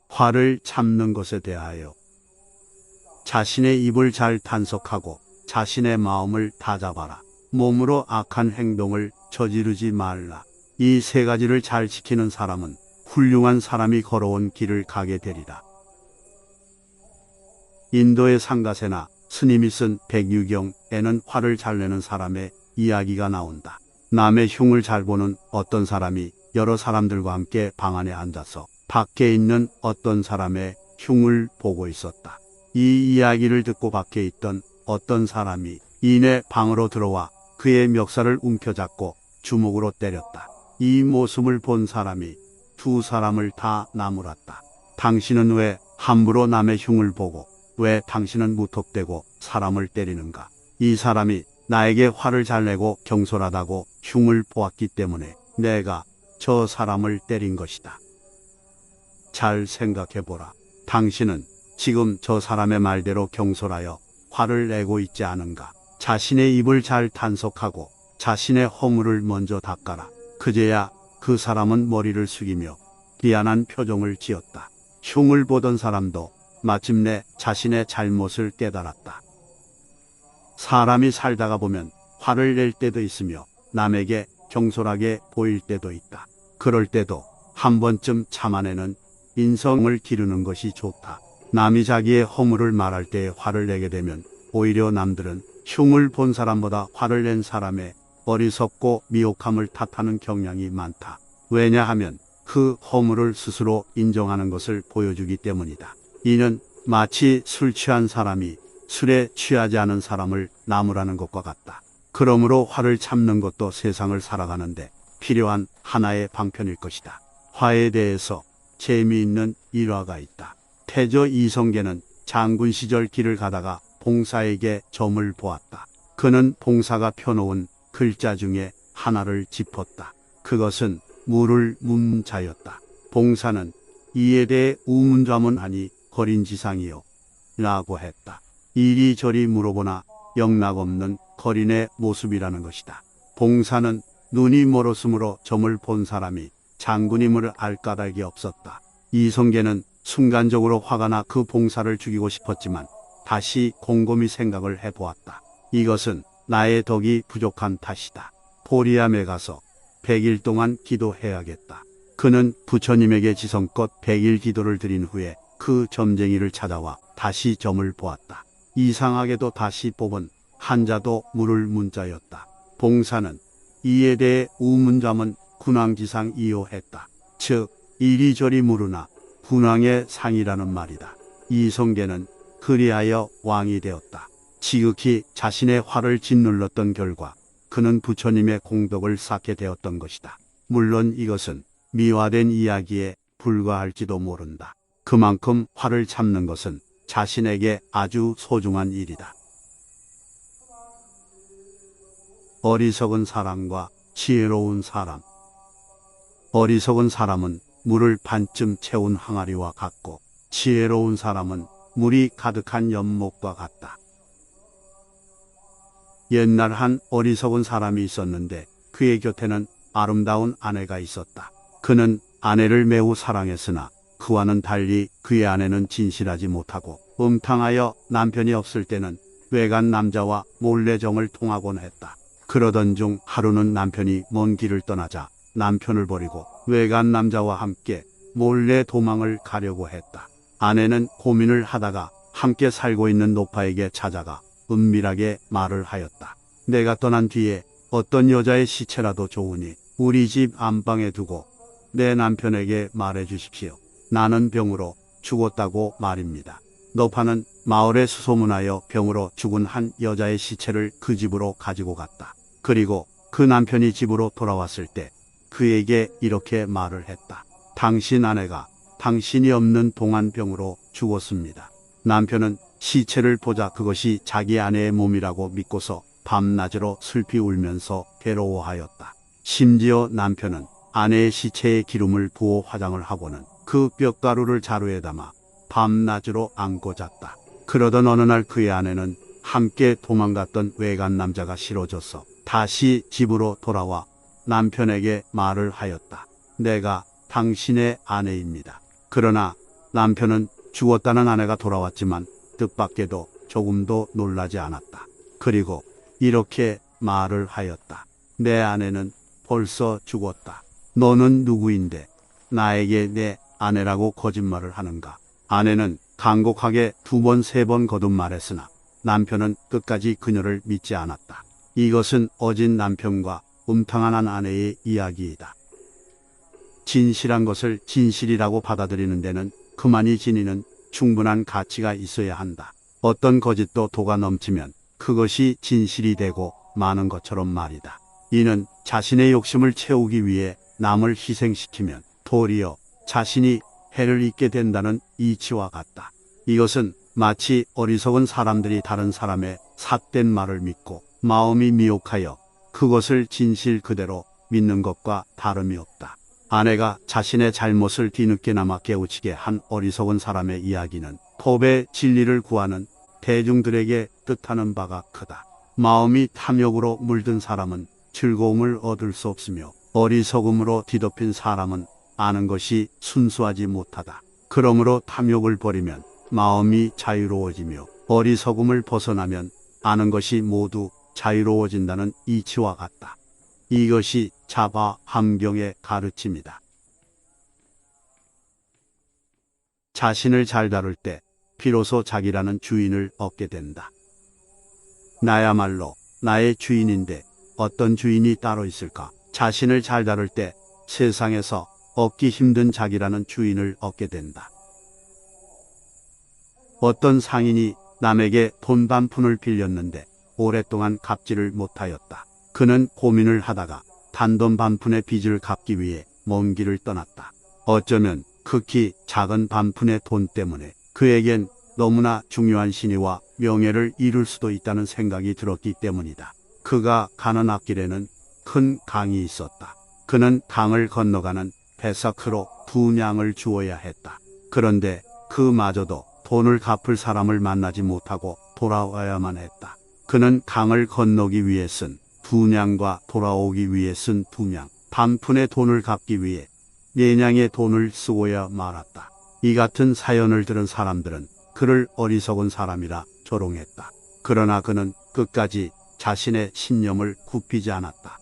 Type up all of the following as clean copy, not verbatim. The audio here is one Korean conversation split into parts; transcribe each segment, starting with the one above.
화를 참는 것에 대하여 자신의 입을 잘 단속하고 자신의 마음을 다잡아라. 몸으로 악한 행동을 저지르지 말라. 이 세 가지를 잘 지키는 사람은 훌륭한 사람이 걸어온 길을 가게 되리라. 인도의 상가세나 스님이 쓴 백유경에는 화를 잘 내는 사람의 이야기가 나온다. 남의 흉을 잘 보는 어떤 사람이 여러 사람들과 함께 방 안에 앉아서 밖에 있는 어떤 사람의 흉을 보고 있었다. 이 이야기를 듣고 밖에 있던 어떤 사람이 이내 방으로 들어와 그의 멱살을 움켜잡고 주먹으로 때렸다. 이 모습을 본 사람이 두 사람을 다 나무랐다. 당신은 왜 함부로 남의 흉을 보고 왜 당신은 무턱대고 사람을 때리는가? 이 사람이 나에게 화를 잘 내고 경솔하다고 흉을 보았기 때문에 내가 저 사람을 때린 것이다. 잘 생각해보라. 당신은 지금 저 사람의 말대로 경솔하여 화를 내고 있지 않은가? 자신의 입을 잘 단속하고 자신의 허물을 먼저 닦아라. 그제야 그 사람은 머리를 숙이며 미안한 표정을 지었다. 흉을 보던 사람도 마침내 자신의 잘못을 깨달았다. 사람이 살다가 보면 화를 낼 때도 있으며 남에게 경솔하게 보일 때도 있다. 그럴 때도 한 번쯤 참아내는 인성을 기르는 것이 좋다. 남이 자기의 허물을 말할 때 화를 내게 되면 오히려 남들은 흉을 본 사람보다 화를 낸 사람의 어리석고 미혹함을 탓하는 경향이 많다. 왜냐하면 그 허물을 스스로 인정하는 것을 보여주기 때문이다. 이는 마치 술 취한 사람이 술에 취하지 않은 사람을 나무라는 것과 같다. 그러므로 화를 참는 것도 세상을 살아가는데 필요한 하나의 방편일 것이다. 화에 대해서 재미있는 일화가 있다. 태조 이성계는 장군 시절 길을 가다가 봉사에게 점을 보았다. 그는 봉사가 펴놓은 글자 중에 하나를 짚었다. 그것은 물을 문자였다. 봉사는 이에 대해 우문좌문하니 거린지상이요 라고 했다. 이리저리 물어보나 영락없는 거린의 모습이라는 것이다. 봉사는 눈이 멀었으므로 점을 본 사람이 장군임을 알 까닭이 없었다. 이성계는 순간적으로 화가 나 그 봉사를 죽이고 싶었지만 다시 곰곰이 생각을 해보았다. 이것은 나의 덕이 부족한 탓이다. 보리암에 가서 100일 동안 기도해야겠다. 그는 부처님에게 지성껏 100일 기도를 드린 후에 그 점쟁이를 찾아와 다시 점을 보았다. 이상하게도 다시 뽑은 한자도 물을 문자였다. 봉사는 이에 대해 우문자문 군왕지상이요 했다. 즉 이리저리 물으나 군왕의 상이라는 말이다. 이성계는 그리하여 왕이 되었다. 지극히 자신의 화를 짓눌렀던 결과 그는 부처님의 공덕을 쌓게 되었던 것이다. 물론 이것은 미화된 이야기에 불과할지도 모른다. 그만큼 화를 참는 것은 자신에게 아주 소중한 일이다. 어리석은 사람과 지혜로운 사람. 어리석은 사람은 물을 반쯤 채운 항아리와 같고 지혜로운 사람은 물이 가득한 연못과 같다. 옛날 한 어리석은 사람이 있었는데 그의 곁에는 아름다운 아내가 있었다. 그는 아내를 매우 사랑했으나 그와는 달리 그의 아내는 진실하지 못하고 음탕하여 남편이 없을 때는 외간 남자와 몰래 정을 통하곤 했다. 그러던 중 하루는 남편이 먼 길을 떠나자 남편을 버리고 외간 남자와 함께 몰래 도망을 가려고 했다. 아내는 고민을 하다가 함께 살고 있는 노파에게 찾아가 은밀하게 말을 하였다. 내가 떠난 뒤에 어떤 여자의 시체라도 좋으니 우리 집 안방에 두고 내 남편에게 말해 주십시오. 나는 병으로 죽었다고 말입니다. 노파는 마을에 수소문하여 병으로 죽은 한 여자의 시체를 그 집으로 가지고 갔다. 그리고 그 남편이 집으로 돌아왔을 때 그에게 이렇게 말을 했다. 당신 아내가 당신이 없는 동안 병으로 죽었습니다. 남편은 시체를 보자 그것이 자기 아내의 몸이라고 믿고서 밤낮으로 슬피 울면서 괴로워하였다. 심지어 남편은 아내의 시체에 기름을 부어 화장을 하고는 그 뼈가루를 자루에 담아 밤낮으로 안고 잤다. 그러던 어느 날 그의 아내는 함께 도망갔던 외간 남자가 싫어져서 다시 집으로 돌아와 남편에게 말을 하였다. 내가 당신의 아내입니다. 그러나 남편은 죽었다는 아내가 돌아왔지만 뜻밖에도 조금도 놀라지 않았다. 그리고 이렇게 말을 하였다. 내 아내는 벌써 죽었다. 너는 누구인데 나에게 내 아내라고 거짓말을 하는가? 아내는 간곡하게 2번, 3번 거듭 말했으나 남편은 끝까지 그녀를 믿지 않았다. 이것은 어진 남편과 음탕한 한 아내의 이야기이다. 진실한 것을 진실이라고 받아들이는 데는 그만이 지니는 충분한 가치가 있어야 한다. 어떤 거짓도 도가 넘치면 그것이 진실이 되고 마는 것처럼 말이다. 이는 자신의 욕심을 채우기 위해 남을 희생시키면 도리어 자신이 해를 입게 된다는 이치와 같다. 이것은 마치 어리석은 사람들이 다른 사람의 삿된 말을 믿고 마음이 미혹하여 그것을 진실 그대로 믿는 것과 다름이 없다. 아내가 자신의 잘못을 뒤늦게나마 깨우치게 한 어리석은 사람의 이야기는 법의 진리를 구하는 대중들에게 뜻하는 바가 크다. 마음이 탐욕으로 물든 사람은 즐거움을 얻을 수 없으며 어리석음으로 뒤덮인 사람은 아는 것이 순수하지 못하다. 그러므로 탐욕을 버리면 마음이 자유로워지며 어리석음을 벗어나면 아는 것이 모두 자유로워진다는 이치와 같다. 이것이 자바 함경의 가르침이다. 자신을 잘 다룰 때 비로소 자기라는 주인을 얻게 된다. 나야말로 나의 주인인데 어떤 주인이 따로 있을까? 자신을 잘 다룰 때 세상에서 얻기 힘든 자기라는 주인을 얻게 된다. 어떤 상인이 남에게 돈 반푼을 빌렸는데 오랫동안 갚지를 못하였다. 그는 고민을 하다가 단돈 반푼의 빚을 갚기 위해 먼 길을 떠났다. 어쩌면 극히 작은 반푼의 돈 때문에 그에겐 너무나 중요한 신의와 명예를 잃을 수도 있다는 생각이 들었기 때문이다. 그가 가는 앞길에는 큰 강이 있었다. 그는 강을 건너가는 배사크로 2냥을 주어야 했다. 그런데 그마저도 돈을 갚을 사람을 만나지 못하고 돌아와야만 했다. 그는 강을 건너기 위해 쓴 2냥과 돌아오기 위해 쓴 2냥, 반푼의 돈을 갚기 위해 4냥의 돈을 쓰고야 말았다. 이 같은 사연을 들은 사람들은 그를 어리석은 사람이라 조롱했다. 그러나 그는 끝까지 자신의 신념을 굽히지 않았다.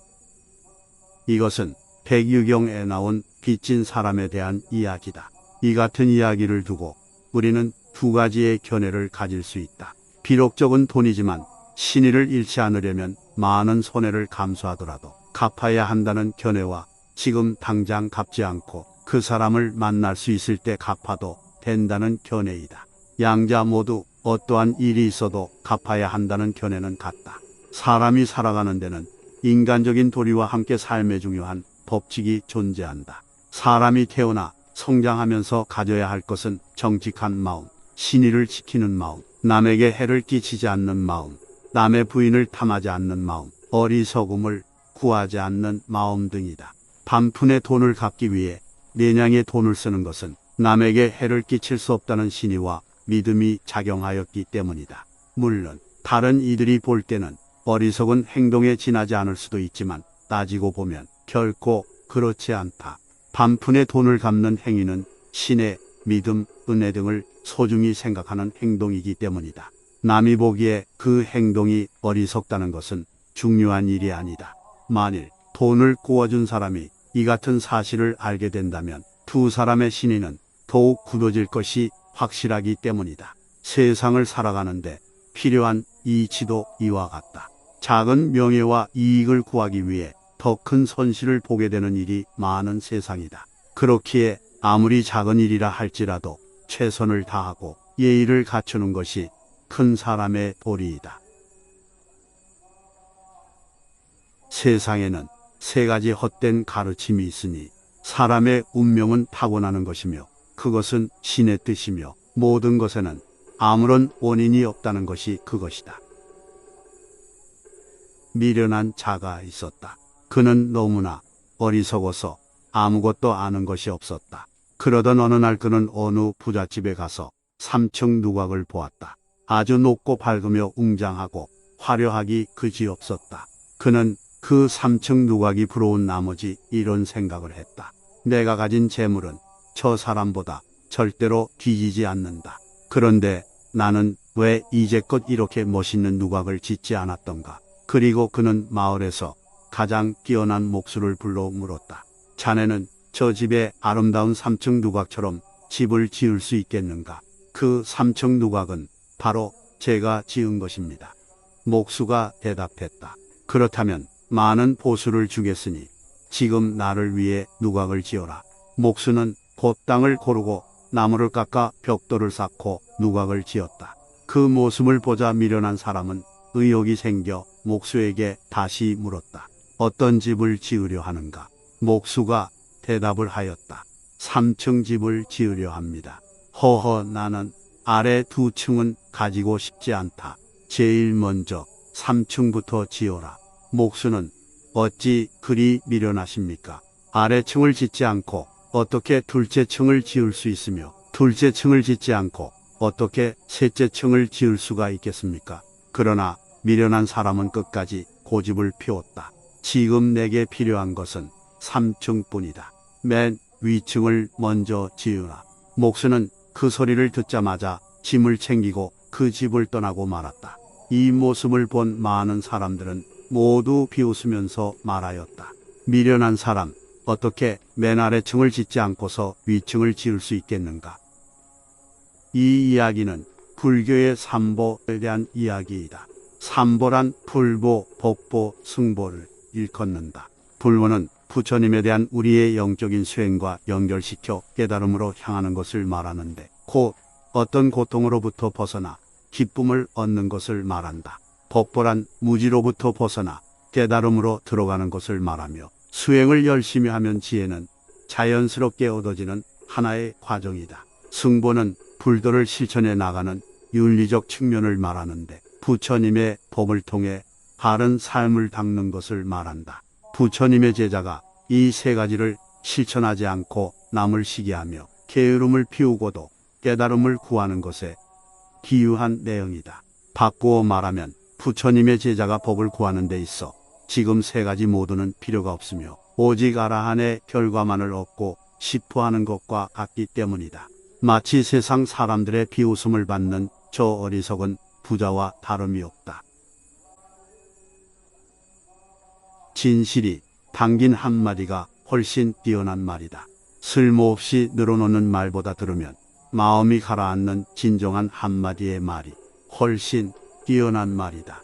이것은 백유경에 나온 빚진 사람에 대한 이야기다. 이 같은 이야기를 두고 우리는 2가지의 견해를 가질 수 있다. 비록 적은 돈이지만 신의를 잃지 않으려면 많은 손해를 감수하더라도 갚아야 한다는 견해와 지금 당장 갚지 않고 그 사람을 만날 수 있을 때 갚아도 된다는 견해이다. 양자 모두 어떠한 일이 있어도 갚아야 한다는 견해는 같다. 사람이 살아가는 데는 인간적인 도리와 함께 삶에 중요한 법칙이 존재한다. 사람이 태어나 성장하면서 가져야 할 것은 정직한 마음, 신의를 지키는 마음, 남에게 해를 끼치지 않는 마음, 남의 부인을 탐하지 않는 마음, 어리석음을 구하지 않는 마음 등이다. 반푼의 돈을 갚기 위해 4냥의 돈을 쓰는 것은 남에게 해를 끼칠 수 없다는 신의와 믿음이 작용하였기 때문이다. 물론 다른 이들이 볼 때는 어리석은 행동에 지나지 않을 수도 있지만 따지고 보면 결코 그렇지 않다. 반푼의 돈을 갚는 행위는 신의 믿음, 은혜 등을 소중히 생각하는 행동이기 때문이다. 남이 보기에 그 행동이 어리석다는 것은 중요한 일이 아니다. 만일 돈을 구워준 사람이 이 같은 사실을 알게 된다면 2 사람의 신의는 더욱 굳어질 것이 확실하기 때문이다. 세상을 살아가는데 필요한 이치도 이와 같다. 작은 명예와 이익을 구하기 위해 더 큰 손실을 보게 되는 일이 많은 세상이다. 그렇기에 아무리 작은 일이라 할지라도 최선을 다하고 예의를 갖추는 것이 큰 사람의 도리이다. 세상에는 3가지 헛된 가르침이 있으니 사람의 운명은 타고나는 것이며 그것은 신의 뜻이며 모든 것에는 아무런 원인이 없다는 것이 그것이다. 미련한 자가 있었다. 그는 너무나 어리석어서 아무것도 아는 것이 없었다. 그러던 어느 날 그는 어느 부잣집에 가서 3층 누각을 보았다. 아주 높고 밝으며 웅장하고 화려하기 그지없었다. 그는 그 3층 누각이 부러운 나머지 이런 생각을 했다. 내가 가진 재물은 저 사람보다 절대로 뒤지지 않는다. 그런데 나는 왜 이제껏 이렇게 멋있는 누각을 짓지 않았던가? 그리고 그는 마을에서 가장 뛰어난 목수를 불러 물었다. 자네는 저 집에 아름다운 3층 누각처럼 집을 지을 수 있겠는가? 그 3층 누각은 바로 제가 지은 것입니다. 목수가 대답했다. 그렇다면 많은 보수를 주겠으니 지금 나를 위해 누각을 지어라. 목수는 곧 땅을 고르고 나무를 깎아 벽돌을 쌓고 누각을 지었다. 그 모습을 보자 미련한 사람은 의욕이 생겨 목수에게 다시 물었다. 어떤 집을 지으려 하는가? 목수가 대답을 하였다. 3층 집을 지으려 합니다. 허허, 나는 아래 2층은 가지고 싶지 않다. 제일 먼저 3층부터 지어라. 목수는 어찌 그리 미련하십니까? 아래층을 짓지 않고 어떻게 둘째 층을 지을 수 있으며 둘째 층을 짓지 않고 어떻게 셋째 층을 지을 수가 있겠습니까? 그러나 미련한 사람은 끝까지 고집을 피웠다. 지금 내게 필요한 것은 3층뿐이다. 맨 위층을 먼저 지으라. 목수는 그 소리를 듣자마자 짐을 챙기고 그 집을 떠나고 말았다. 이 모습을 본 많은 사람들은 모두 비웃으면서 말하였다. 미련한 사람, 어떻게 맨 아래층을 짓지 않고서 위층을 지을 수 있겠는가? 이 이야기는 불교의 삼보에 대한 이야기이다. 삼보란 불보, 법보, 승보를 일컫는다. 불보는 부처님에 대한 우리의 영적인 수행과 연결시켜 깨달음으로 향하는 것을 말하는데 곧 어떤 고통으로부터 벗어나 기쁨을 얻는 것을 말한다. 법보란 무지로부터 벗어나 깨달음으로 들어가는 것을 말하며 수행을 열심히 하면 지혜는 자연스럽게 얻어지는 하나의 과정이다. 승보는 불도를 실천해 나가는 윤리적 측면을 말하는데 부처님의 법을 통해 바른 삶을 닦는 것을 말한다. 부처님의 제자가 이 세 가지를 실천하지 않고 남을 시기하며 게으름을 피우고도 깨달음을 구하는 것에 기유한 내용이다. 바꾸어 말하면 부처님의 제자가 법을 구하는 데 있어 지금 세 가지 모두는 필요가 없으며 오직 아라한의 결과만을 얻고 싶어 하는 것과 같기 때문이다. 마치 세상 사람들의 비웃음을 받는 저 어리석은 부자와 다름이 없다. 진실이 담긴 한마디가 훨씬 뛰어난 말이다. 쓸모없이 늘어놓는 말보다 들으면 마음이 가라앉는 진정한 한마디의 말이 훨씬 뛰어난 말이다.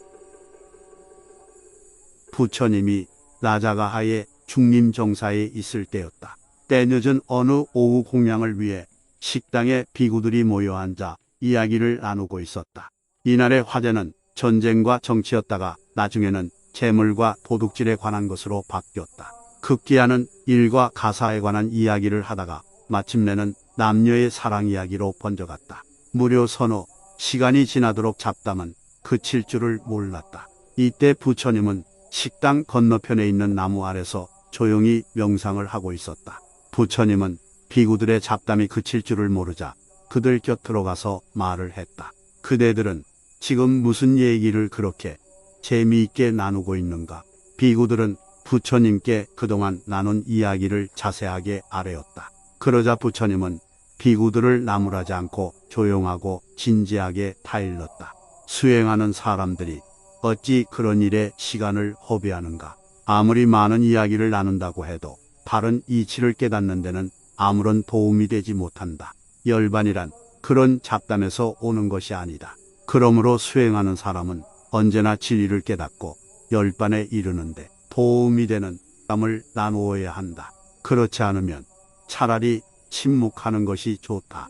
부처님이 나자가하의 중림정사에 있을 때였다. 때늦은 어느 오후 공양을 위해 식당에 비구들이 모여 앉아 이야기를 나누고 있었다. 이날의 화제는 전쟁과 정치였다가 나중에는 재물과 도둑질에 관한 것으로 바뀌었다. 급기야는 일과 가사에 관한 이야기를 하다가 마침내는 남녀의 사랑 이야기로 번져갔다. 무려 서너 시간이 지나도록 잡담은 그칠 줄을 몰랐다. 이때 부처님은 식당 건너편에 있는 나무 아래서 조용히 명상을 하고 있었다. 부처님은 비구들의 잡담이 그칠 줄을 모르자 그들 곁으로 가서 말을 했다. 그대들은 지금 무슨 얘기를 그렇게 재미있게 나누고 있는가? 비구들은 부처님께 그동안 나눈 이야기를 자세하게 아뢰었다. 그러자 부처님은 비구들을 나무라지 않고 조용하고 진지하게 타일렀다. 수행하는 사람들이 어찌 그런 일에 시간을 허비하는가? 아무리 많은 이야기를 나눈다고 해도 바른 이치를 깨닫는 데는 아무런 도움이 되지 못한다. 열반이란 그런 잡담에서 오는 것이 아니다. 그러므로 수행하는 사람은 언제나 진리를 깨닫고 열반에 이르는데 도움이 되는 담을 나누어야 한다. 그렇지 않으면 차라리 침묵하는 것이 좋다.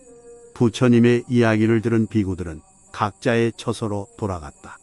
부처님의 이야기를 들은 비구들은 각자의 처소로 돌아갔다.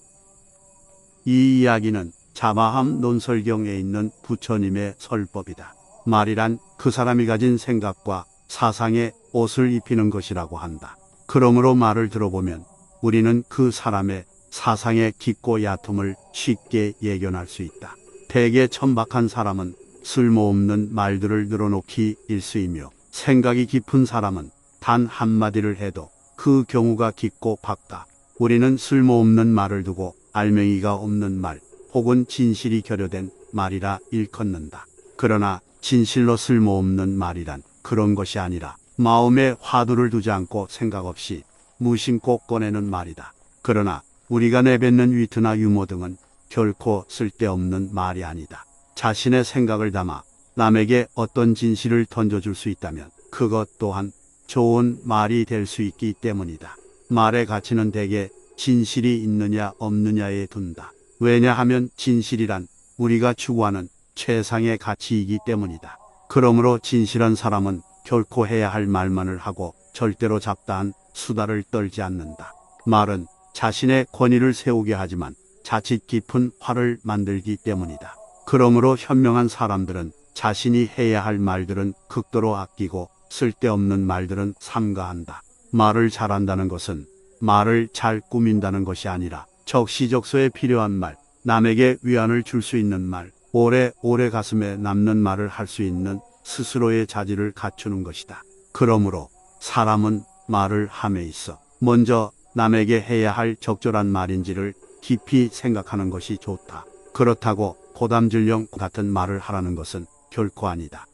이 이야기는 자마함 논설경에 있는 부처님의 설법이다. 말이란 그 사람이 가진 생각과 사상에 옷을 입히는 것이라고 한다. 그러므로 말을 들어보면 우리는 그 사람의 사상의 깊고 얕음을 쉽게 예견할 수 있다. 대개 천박한 사람은 쓸모없는 말들을 늘어놓기 일쑤이며 생각이 깊은 사람은 단 한마디를 해도 그 경우가 깊고 밝다. 우리는 쓸모없는 말을 두고 알맹이가 없는 말 혹은 진실이 결여된 말이라 일컫는다. 그러나 진실로 쓸모없는 말이란 그런 것이 아니라 마음에 화두를 두지 않고 생각 없이 무심코 꺼내는 말이다. 그러나 우리가 내뱉는 위트나 유머 등은 결코 쓸데없는 말이 아니다. 자신의 생각을 담아 남에게 어떤 진실을 던져줄 수 있다면 그것 또한 좋은 말이 될 수 있기 때문이다. 말의 가치는 대개 진실이 있느냐 없느냐에 둔다. 왜냐하면 진실이란 우리가 추구하는 최상의 가치이기 때문이다. 그러므로 진실한 사람은 결코 해야 할 말만을 하고 절대로 잡다한 수다를 떨지 않는다. 말은 자신의 권위를 세우게 하지만 자칫 깊은 화를 만들기 때문이다. 그러므로 현명한 사람들은 자신이 해야 할 말들은 극도로 아끼고 쓸데없는 말들은 삼가한다. 말을 잘한다는 것은 말을 잘 꾸민다는 것이 아니라 적시적소에 필요한 말, 남에게 위안을 줄 수 있는 말, 오래오래 가슴에 남는 말을 할 수 있는 스스로의 자질을 갖추는 것이다. 그러므로 사람은 말을 함에 있어 먼저 남에게 해야 할 적절한 말인지를 깊이 생각하는 것이 좋다. 그렇다고 고담질령 같은 말을 하라는 것은 결코 아니다.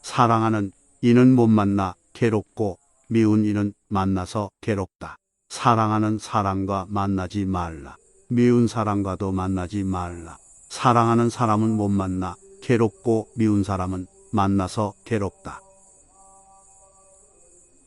사랑하는 이는 못 만나 괴롭고 미운 이는 만나서 괴롭다. 사랑하는 사람과 만나지 말라. 미운 사람과도 만나지 말라. 사랑하는 사람은 못 만나 괴롭고 미운 사람은 만나서 괴롭다.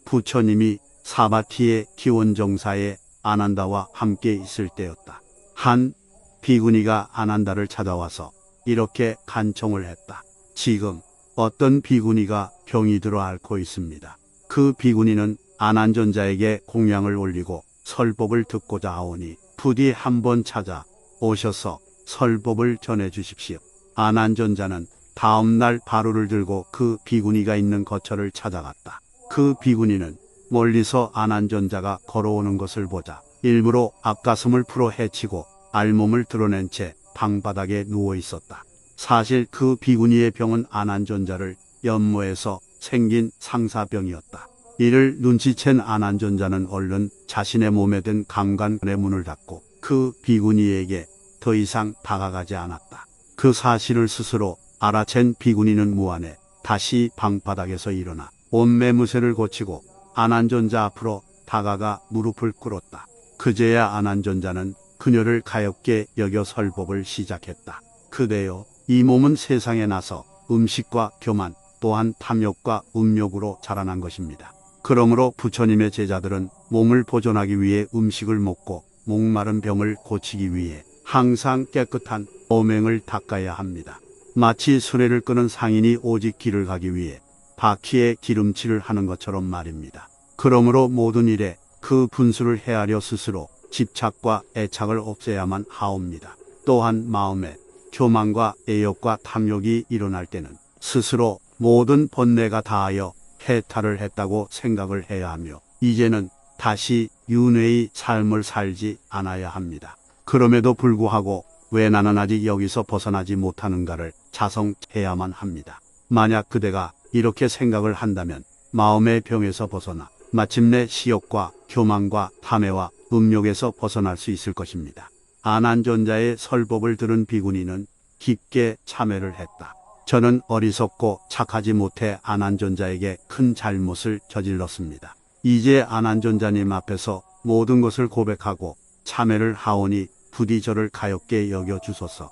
부처님이 사바티의 기원정사에 아난다와 함께 있을 때였다. 한 비구니가 아난다를 찾아와서 이렇게 간청을 했다. 지금 어떤 비구니가 병이 들어 앓고 있습니다. 그 비구니는 아난존자에게 공양을 올리고 설법을 듣고자 하오니 부디 한번 찾아 오셔서 설법을 전해 주십시오. 아난존자는 다음 날 바루를 들고 그 비구니가 있는 거처를 찾아갔다. 그 비구니는 멀리서 아난존자가 걸어오는 것을 보자 일부러 앞가슴을 풀어 헤치고 알몸을 드러낸 채 방바닥에 누워 있었다. 사실 그 비구니의 병은 아난존자를 연모해서 생긴 상사병이었다. 이를 눈치챈 아난존자는 얼른 자신의 몸에 든 감관의 문을 닫고 그 비구니에게 더 이상 다가가지 않았다. 그 사실을 스스로 알아챈 비구니는 무안해 다시 방바닥에서 일어나 옷매무새를 고치고 아난존자 앞으로 다가가 무릎을 꿇었다. 그제야 아난존자는 그녀를 가엾게 여겨 설법을 시작했다. 그대여, 이 몸은 세상에 나서 음식과 교만 또한 탐욕과 음욕으로 자라난 것입니다. 그러므로 부처님의 제자들은 몸을 보존하기 위해 음식을 먹고 목마른 병을 고치기 위해 항상 깨끗한 오맹을 닦아야 합니다. 마치 수레를 끄는 상인이 오직 길을 가기 위해 바퀴에 기름칠을 하는 것처럼 말입니다. 그러므로 모든 일에 그 분수를 헤아려 스스로 집착과 애착을 없애야만 하옵니다. 또한 마음에 교만과 애욕과 탐욕이 일어날 때는 스스로 모든 번뇌가 다하여 해탈을 했다고 생각을 해야 하며 이제는 다시 윤회의 삶을 살지 않아야 합니다. 그럼에도 불구하고 왜 나는 아직 여기서 벗어나지 못하는가를 자성해야만 합니다. 만약 그대가 이렇게 생각을 한다면 마음의 병에서 벗어나 마침내 시욕과 교만과 탐해와 음욕에서 벗어날 수 있을 것입니다. 아난존자의 설법을 들은 비구니는 깊게 참회를 했다. 저는 어리석고 착하지 못해 아난존자에게 큰 잘못을 저질렀습니다. 이제 아난존자님 앞에서 모든 것을 고백하고 참회를 하오니 부디 저를 가엾게 여겨주소서.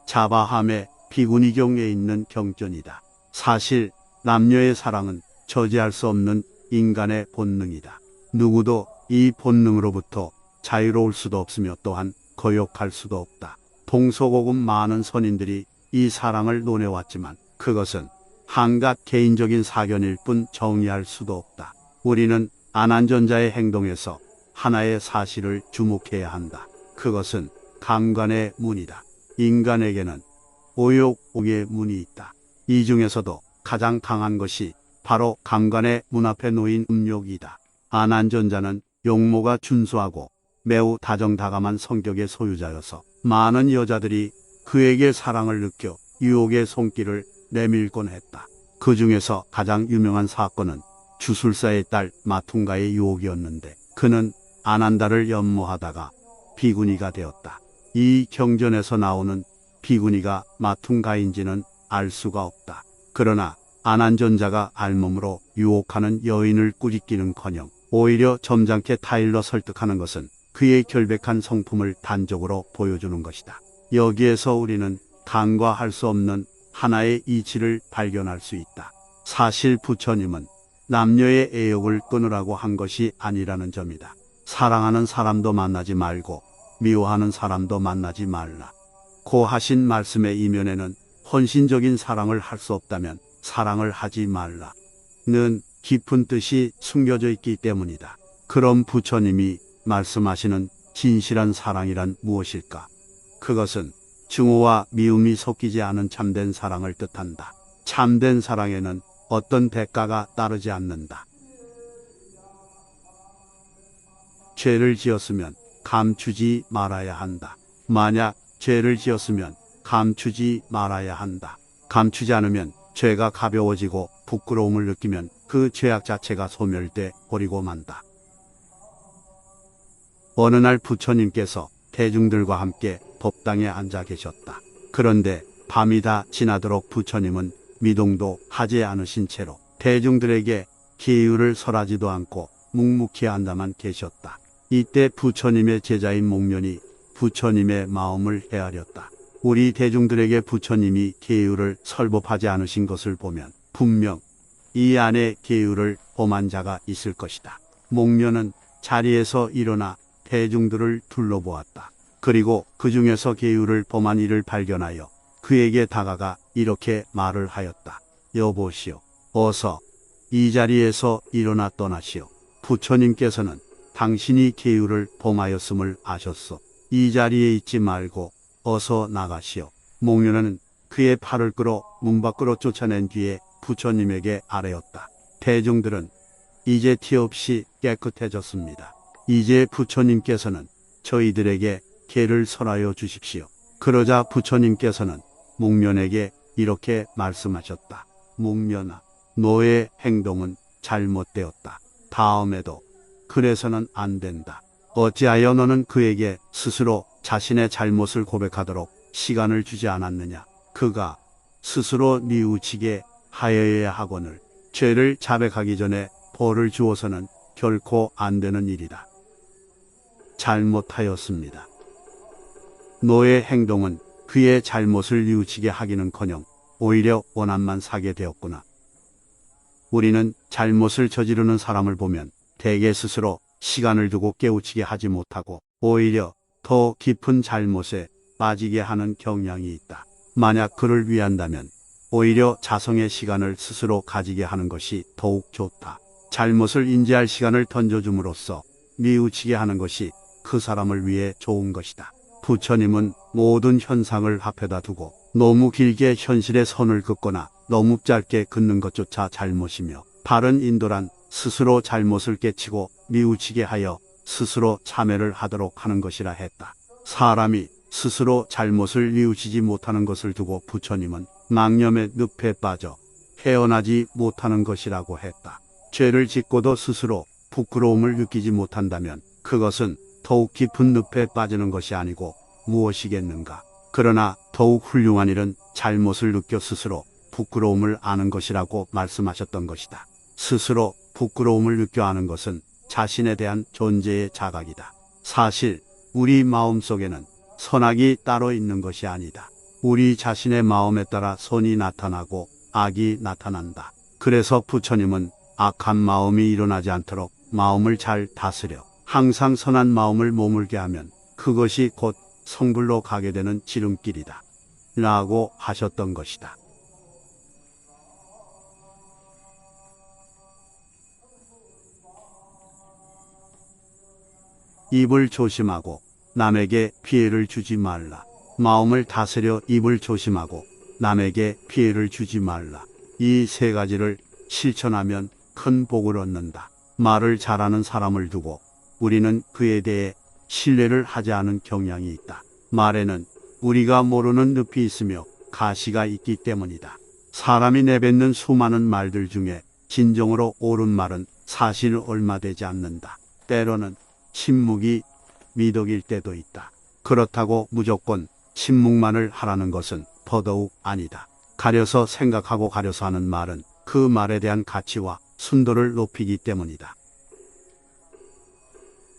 자바함의 비구니경에 있는 경전이다. 사실 남녀의 사랑은 저지할 수 없는 인간의 본능이다. 누구도 이 본능으로부터 자유로울 수도 없으며 또한 거역할 수도 없다. 동서고금 많은 선인들이 이 사랑을 논해왔지만 그것은 한갓 개인적인 사견일 뿐 정의할 수도 없다. 우리는 아난존자의 행동에서 하나의 사실을 주목해야 한다. 그것은 감관의 문이다. 인간에게는 오욕의 문이 있다. 이 중에서도 가장 강한 것이 바로 감관의 문 앞에 놓인 음욕이다. 아난존자는 용모가 준수하고 매우 다정다감한 성격의 소유자여서 많은 여자들이 그에게 사랑을 느껴 유혹의 손길을 내밀곤 했다. 그 중에서 가장 유명한 사건은 주술사의 딸 마퉁가의 유혹이었는데 그는 아난다를 연모하다가 비구니가 되었다. 이 경전에서 나오는 비구니가 마퉁가인지는 알 수가 없다. 그러나 안한전자가 알몸으로 유혹하는 여인을 꾸짖기는커녕 오히려 점잖게 타일러 설득하는 것은 그의 결백한 성품을 단적으로 보여주는 것이다. 여기에서 우리는 간과할 수 없는 하나의 이치를 발견할 수 있다. 사실 부처님은 남녀의 애욕을 끊으라고 한 것이 아니라는 점이다. 사랑하는 사람도 만나지 말고 미워하는 사람도 만나지 말라. 고 하신 말씀의 이면에는 헌신적인 사랑을 할 수 없다면 사랑을 하지 말라는 깊은 뜻이 숨겨져 있기 때문이다. 그럼 부처님이 말씀하시는 진실한 사랑이란 무엇일까? 그것은 증오와 미움이 섞이지 않은 참된 사랑을 뜻한다. 참된 사랑에는 어떤 대가가 따르지 않는다. 죄를 지었으면 감추지 말아야 한다. 만약 죄를 지었으면 감추지 말아야 한다. 감추지 않으면 죄가 가벼워지고 부끄러움을 느끼면 그 죄악 자체가 소멸돼 버리고 만다. 어느 날 부처님께서 대중들과 함께 법당에 앉아 계셨다. 그런데 밤이 다 지나도록 부처님은 미동도 하지 않으신 채로 대중들에게 계율을 설하지도 않고 묵묵히 앉아만 계셨다. 이때 부처님의 제자인 목련이 부처님의 마음을 헤아렸다. 우리 대중들에게 부처님이 계율을 설법하지 않으신 것을 보면 분명 이 안에 계율을 범한 자가 있을 것이다. 목련은 자리에서 일어나 대중들을 둘러보았다. 그리고 그 중에서 계율을 범한 이를 발견하여 그에게 다가가 이렇게 말을 하였다. 여보시오, 어서 이 자리에서 일어나 떠나시오. 부처님께서는 당신이 계율을 범하였음을 아셨소. 이 자리에 있지 말고 어서 나가시오. 목련은 그의 팔을 끌어 문 밖으로 쫓아낸 뒤에 부처님에게 아뢰었다. 대중들은 이제 티 없이 깨끗해졌습니다. 이제 부처님께서는 저희들에게 계를 설하여 주십시오. 그러자 부처님께서는 목련에게 이렇게 말씀하셨다. 목련아, 너의 행동은 잘못되었다. 다음에도 그래서는 안 된다. 어찌하여 너는 그에게 스스로 자신의 잘못을 고백하도록 시간을 주지 않았느냐? 그가 스스로 뉘우치게 하여야 하거늘 죄를 자백하기 전에 벌을 주어서는 결코 안 되는 일이다. 잘못하였습니다. 너의 행동은 그의 잘못을 뉘우치게 하기는커녕 오히려 원한만 사게 되었구나. 우리는 잘못을 저지르는 사람을 보면 대개 스스로 시간을 두고 깨우치게 하지 못하고 오히려 더 깊은 잘못에 빠지게 하는 경향이 있다. 만약 그를 위한다면 오히려 자성의 시간을 스스로 가지게 하는 것이 더욱 좋다. 잘못을 인지할 시간을 던져줌으로써 뉘우치게 하는 것이 그 사람을 위해 좋은 것이다. 부처님은 모든 현상을 앞에다 두고 너무 길게 현실의 선을 긋거나 너무 짧게 긋는 것조차 잘못이며 바른 인도란 스스로 잘못을 깨치고 뉘우치게 하여 스스로 참회를 하도록 하는 것이라 했다. 사람이 스스로 잘못을 뉘우치지 못하는 것을 두고 부처님은 망념의 늪에 빠져 헤어나지 못하는 것이라고 했다. 죄를 짓고도 스스로 부끄러움을 느끼지 못한다면 그것은 더욱 깊은 늪에 빠지는 것이 아니고 무엇이겠는가. 그러나 더욱 훌륭한 일은 잘못을 느껴 스스로 부끄러움을 아는 것이라고 말씀하셨던 것이다. 스스로 부끄러움을 느껴 아는 것은 자신에 대한 존재의 자각이다. 사실 우리 마음속에는 선악이 따로 있는 것이 아니다. 우리 자신의 마음에 따라 선이 나타나고 악이 나타난다. 그래서 부처님은 악한 마음이 일어나지 않도록 마음을 잘 다스려 항상 선한 마음을 머물게 하면 그것이 곧 성불로 가게 되는 지름길이다. 라고 하셨던 것이다. 입을 조심하고 남에게 피해를 주지 말라. 마음을 다스려 입을 조심하고 남에게 피해를 주지 말라. 이 세 가지를 실천하면 큰 복을 얻는다. 말을 잘하는 사람을 두고 우리는 그에 대해 신뢰를 하지 않은 경향이 있다. 말에는 우리가 모르는 늪이 있으며 가시가 있기 때문이다. 사람이 내뱉는 수많은 말들 중에 진정으로 옳은 말은 사실 얼마 되지 않는다. 때로는 침묵이 미덕일 때도 있다. 그렇다고 무조건 침묵만을 하라는 것은 더더욱 아니다. 가려서 생각하고 가려서 하는 말은 그 말에 대한 가치와 순도를 높이기 때문이다.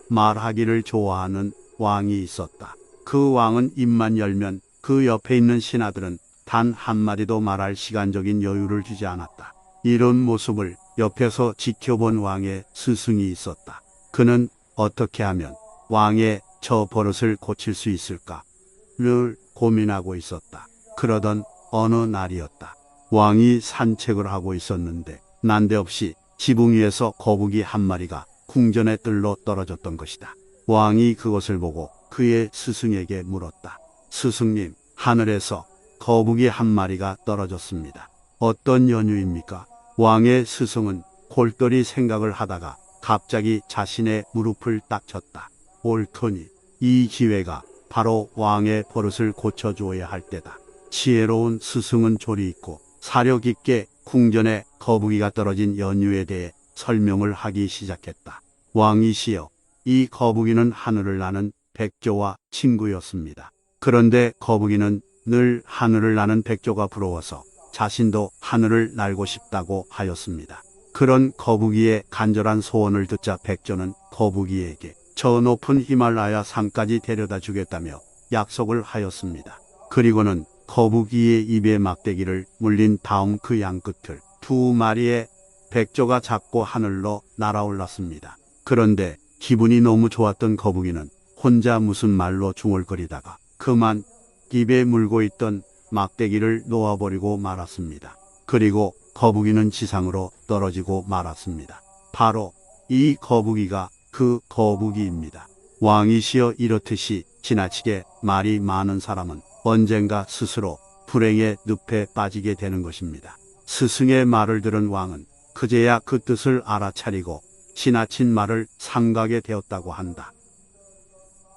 말하기를 좋아하는 왕이 있었다. 그 왕은 입만 열면 그 옆에 있는 신하들은 단 한마디도 말할 시간적인 여유를 주지 않았다. 이런 모습을 옆에서 지켜본 왕의 스승이 있었다. 그는 어떻게 하면 왕의 저 버릇을 고칠 수 있을까를 고민하고 있었다. 그러던 어느 날이었다. 왕이 산책을 하고 있었는데 난데없이 지붕 위에서 거북이 한 마리가 궁전의 뜰로 떨어졌던 것이다. 왕이 그것을 보고 그의 스승에게 물었다. 스승님, 하늘에서 거북이 한 마리가 떨어졌습니다. 어떤 연유입니까? 왕의 스승은 골똘히 생각을 하다가 갑자기 자신의 무릎을 딱 쳤다. 옳더니 이 기회가 바로 왕의 버릇을 고쳐주어야 할 때다. 지혜로운 스승은 조리 있고 사려 깊게 궁전에 거북이가 떨어진 연유에 대해 설명을 하기 시작했다. 왕이시여, 이 거북이는 하늘을 나는 백조와 친구였습니다. 그런데 거북이는 늘 하늘을 나는 백조가 부러워서 자신도 하늘을 날고 싶다고 하였습니다. 그런 거북이의 간절한 소원을 듣자 백조는 거북이에게 저 높은 히말라야 산까지 데려다 주겠다며 약속을 하였습니다. 그리고는 거북이의 입에 막대기를 물린 다음 그 양끝을 두 마리의 백조가 잡고 하늘로 날아올랐습니다. 그런데 기분이 너무 좋았던 거북이는 혼자 무슨 말로 중얼거리다가 그만 입에 물고 있던 막대기를 놓아버리고 말았습니다. 그리고 거북이는 지상으로 떨어지고 말았습니다. 바로 이 거북이가 그 거북이입니다. 왕이시여, 이렇듯이 지나치게 말이 많은 사람은 언젠가 스스로 불행의 늪에 빠지게 되는 것입니다. 스승의 말을 들은 왕은 그제야 그 뜻을 알아차리고 지나친 말을 삼가게 되었다고 한다.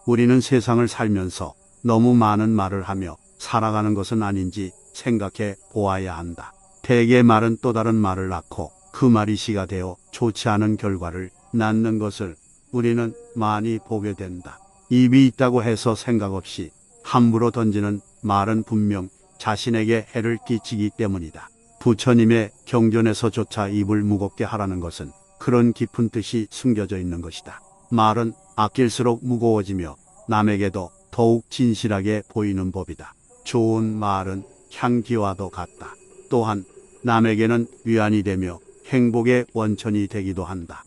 우리는 세상을 살면서 너무 많은 말을 하며 살아가는 것은 아닌지 생각해 보아야 한다. 대개 말은 또 다른 말을 낳고 그 말이 시가 되어 좋지 않은 결과를 낳는 것을 우리는 많이 보게 된다. 입이 있다고 해서 생각 없이 함부로 던지는 말은 분명 자신에게 해를 끼치기 때문이다. 부처님의 경전에서조차 입을 무겁게 하라는 것은 그런 깊은 뜻이 숨겨져 있는 것이다. 말은 아낄수록 무거워지며 남에게도 더욱 진실하게 보이는 법이다. 좋은 말은 향기와도 같다. 또한 남에게는 위안이 되며 행복의 원천이 되기도 한다.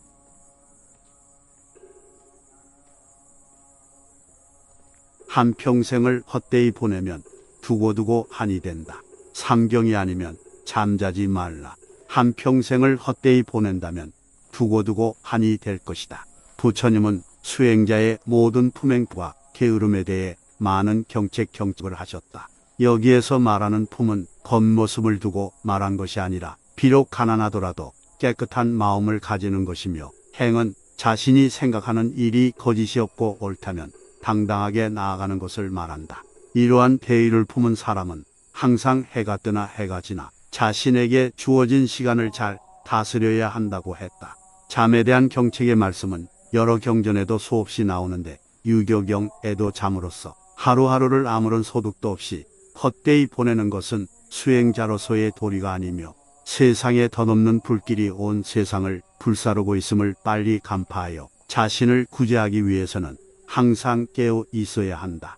한평생을 헛되이 보내면 두고두고 한이 된다. 상경이 아니면 잠자지 말라. 한평생을 헛되이 보낸다면 두고두고 한이 될 것이다. 부처님은 수행자의 모든 품행과 게으름에 대해 많은 경책을 하셨다. 여기에서 말하는 품은 겉모습을 두고 말한 것이 아니라 비록 가난하더라도 깨끗한 마음을 가지는 것이며, 행은 자신이 생각하는 일이 거짓이 없고 옳다면 당당하게 나아가는 것을 말한다. 이러한 대의를 품은 사람은 항상 해가 뜨나 해가 지나 자신에게 주어진 시간을 잘 다스려야 한다고 했다. 잠에 대한 경책의 말씀은 여러 경전에도 수없이 나오는데 유교경에도 잠으로써 하루하루를 아무런 소득도 없이 헛되이 보내는 것은 수행자로서의 도리가 아니며 세상에 덧없는 불길이 온 세상을 불사르고 있음을 빨리 간파하여 자신을 구제하기 위해서는 항상 깨어 있어야 한다.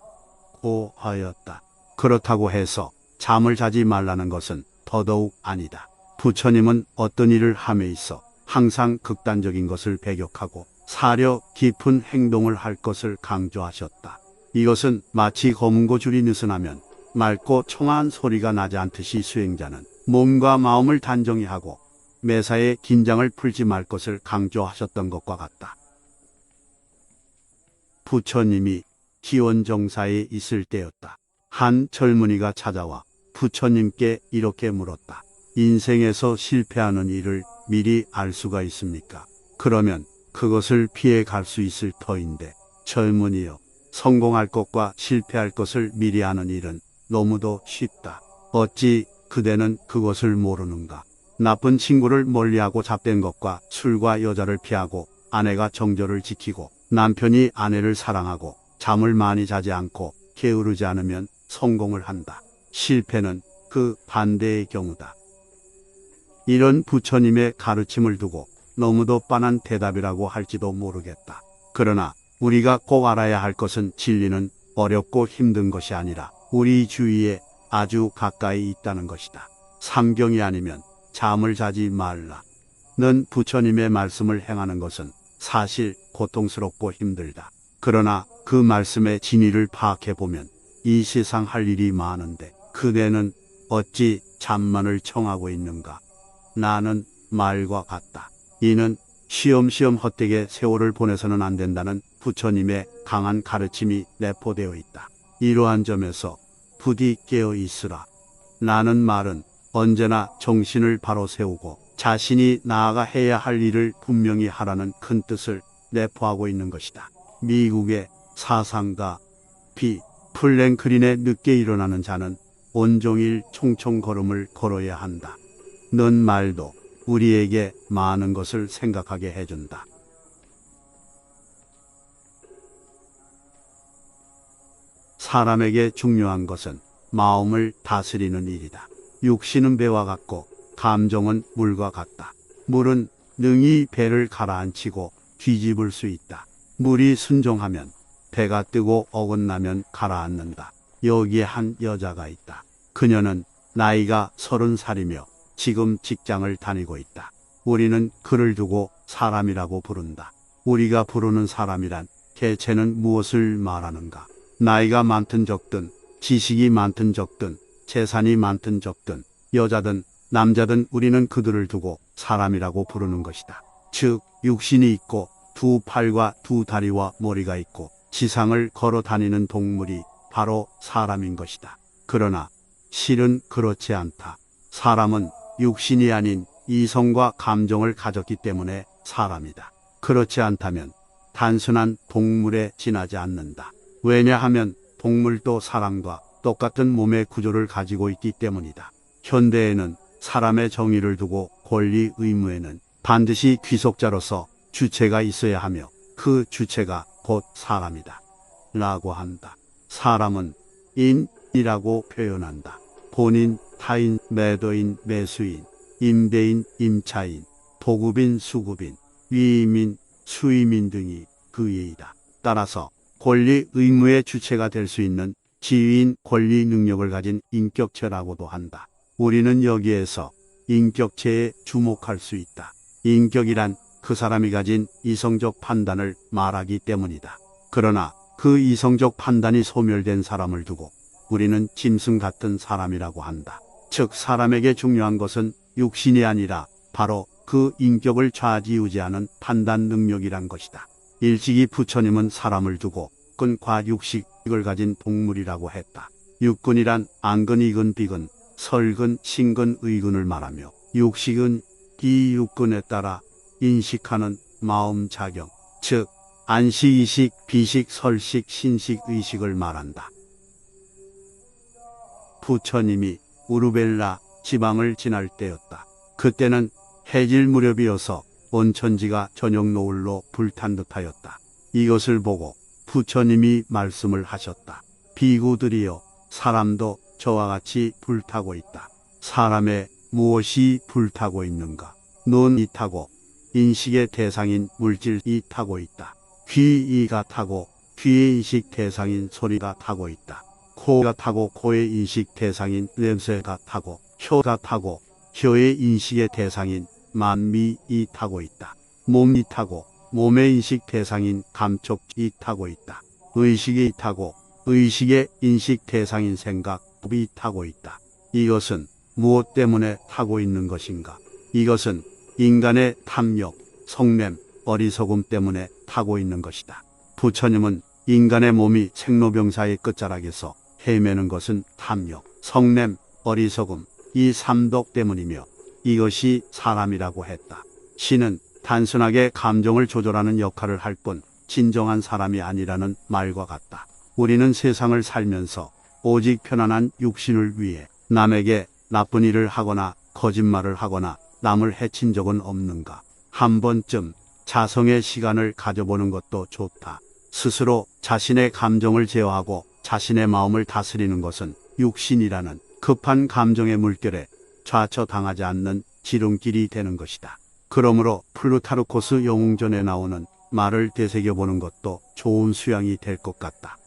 고 하였다. 그렇다고 해서 잠을 자지 말라는 것은 더더욱 아니다. 부처님은 어떤 일을 함에 있어 항상 극단적인 것을 배격하고 사려 깊은 행동을 할 것을 강조하셨다. 이것은 마치 검은고 줄이 느슨하면 맑고 청아한 소리가 나지 않듯이 수행자는 몸과 마음을 단정히 하고 매사에 긴장을 풀지 말 것을 강조하셨던 것과 같다. 부처님이 기원정사에 있을 때였다. 한 젊은이가 찾아와 부처님께 이렇게 물었다. 인생에서 실패하는 일을 미리 알 수가 있습니까? 그러면 그것을 피해 갈 수 있을 터인데, 젊은이여, 성공할 것과 실패할 것을 미리 아는 일은 너무도 쉽다. 어찌 그대는 그것을 모르는가? 나쁜 친구를 멀리하고 잡된 것과 술과 여자를 피하고 아내가 정절을 지키고 남편이 아내를 사랑하고 잠을 많이 자지 않고 게으르지 않으면 성공을 한다. 실패는 그 반대의 경우다. 이런 부처님의 가르침을 두고 너무도 빤한 대답이라고 할지도 모르겠다. 그러나 우리가 꼭 알아야 할 것은 진리는 어렵고 힘든 것이 아니라 우리 주위에 아주 가까이 있다는 것이다. 삼경이 아니면 잠을 자지 말라. 는 부처님의 말씀을 행하는 것은 사실 고통스럽고 힘들다. 그러나 그 말씀의 진의를 파악해보면 이 세상 할 일이 많은데 그대는 어찌 잠만을 청하고 있는가? 나는 말과 같다. 이는 쉬엄쉬엄 헛되게 세월을 보내서는 안 된다는 부처님의 강한 가르침이 내포되어 있다. 이러한 점에서 부디 깨어 있으라. 라는 말은 언제나 정신을 바로 세우고 자신이 나아가 해야 할 일을 분명히 하라는 큰 뜻을 내포하고 있는 것이다. 미국의 사상가 비 플랭클린의 늦게 일어나는 자는 온종일 총총 걸음을 걸어야 한다. 는 말도 우리에게 많은 것을 생각하게 해준다. 사람에게 중요한 것은 마음을 다스리는 일이다. 육신은 배와 같고 감정은 물과 같다. 물은 능히 배를 가라앉히고 뒤집을 수 있다. 물이 순종하면 배가 뜨고 어긋나면 가라앉는다. 여기에 한 여자가 있다. 그녀는 나이가 30살이며 지금 직장을 다니고 있다. 우리는 그를 두고 사람이라고 부른다. 우리가 부르는 사람이란 대체는 무엇을 말하는가? 나이가 많든 적든, 지식이 많든 적든, 재산이 많든 적든, 여자든 남자든 우리는 그들을 두고 사람이라고 부르는 것이다. 즉 육신이 있고 두 팔과 두 다리와 머리가 있고 지상을 걸어 다니는 동물이 바로 사람인 것이다. 그러나 실은 그렇지 않다. 사람은 육신이 아닌 이성과 감정을 가졌기 때문에 사람이다. 그렇지 않다면 단순한 동물에 지나지 않는다. 왜냐하면 동물도 사람과 똑같은 몸의 구조를 가지고 있기 때문이다. 현대에는 사람의 정의를 두고 권리 의무에는 반드시 귀속자로서 주체가 있어야 하며 그 주체가 곧 사람이다. 라고 한다. 사람은 인이라고 표현한다. 본인, 타인, 매도인, 매수인, 임대인, 임차인, 도급인, 수급인, 위임인, 수임인 등이 그 예이다. 따라서 권리 의무의 주체가 될 수 있는 지위인 권리 능력을 가진 인격체라고도 한다. 우리는 여기에서 인격체에 주목할 수 있다. 인격이란 그 사람이 가진 이성적 판단을 말하기 때문이다. 그러나 그 이성적 판단이 소멸된 사람을 두고 우리는 짐승 같은 사람이라고 한다. 즉 사람에게 중요한 것은 육신이 아니라 바로 그 인격을 좌지우지하는 판단 능력이란 것이다. 일찍이 부처님은 사람을 두고 육근과 육식을 가진 동물이라고 했다. 육근이란 안근, 이근, 비근, 설근, 신근, 의근을 말하며 육식은 이 육근에 따라 인식하는 마음작용, 즉 안식, 이식, 비식, 설식, 신식, 의식을 말한다. 부처님이 우르벨라 지방을 지날 때였다. 그때는 해질 무렵이어서 온천지가 저녁 노을로 불탄 듯하였다. 이것을 보고 부처님이 말씀을 하셨다. 비구들이여, 사람도 저와 같이 불타고 있다. 사람의 무엇이 불타고 있는가? 눈이 타고 인식의 대상인 물질이 타고 있다. 귀가 타고 귀의 인식 대상인 소리가 타고 있다. 코가 타고 코의 인식 대상인 냄새가 타고 혀가 타고 혀의 인식의 대상인 만미이 타고 있다. 몸이 타고 몸의 인식 대상인 감촉이 타고 있다. 의식이 타고 의식의 인식 대상인 생각이 타고 있다. 이것은 무엇 때문에 타고 있는 것인가? 이것은 인간의 탐욕, 성냄, 어리석음 때문에 타고 있는 것이다. 부처님은 인간의 몸이 생로병사의 끝자락에서 헤매는 것은 탐욕, 성냄, 어리석음, 이 삼독 때문이며 이것이 사람이라고 했다. 신은 단순하게 감정을 조절하는 역할을 할 뿐 진정한 사람이 아니라는 말과 같다. 우리는 세상을 살면서 오직 편안한 육신을 위해 남에게 나쁜 일을 하거나 거짓말을 하거나 남을 해친 적은 없는가? 한 번쯤 자성의 시간을 가져보는 것도 좋다. 스스로 자신의 감정을 제어하고 자신의 마음을 다스리는 것은 육신이라는 급한 감정의 물결에 좌처당하지 않는 지름길이 되는 것이다. 그러므로 플루타르코스 영웅전에 나오는 말을 되새겨보는 것도 좋은 수양이 될 것 같다.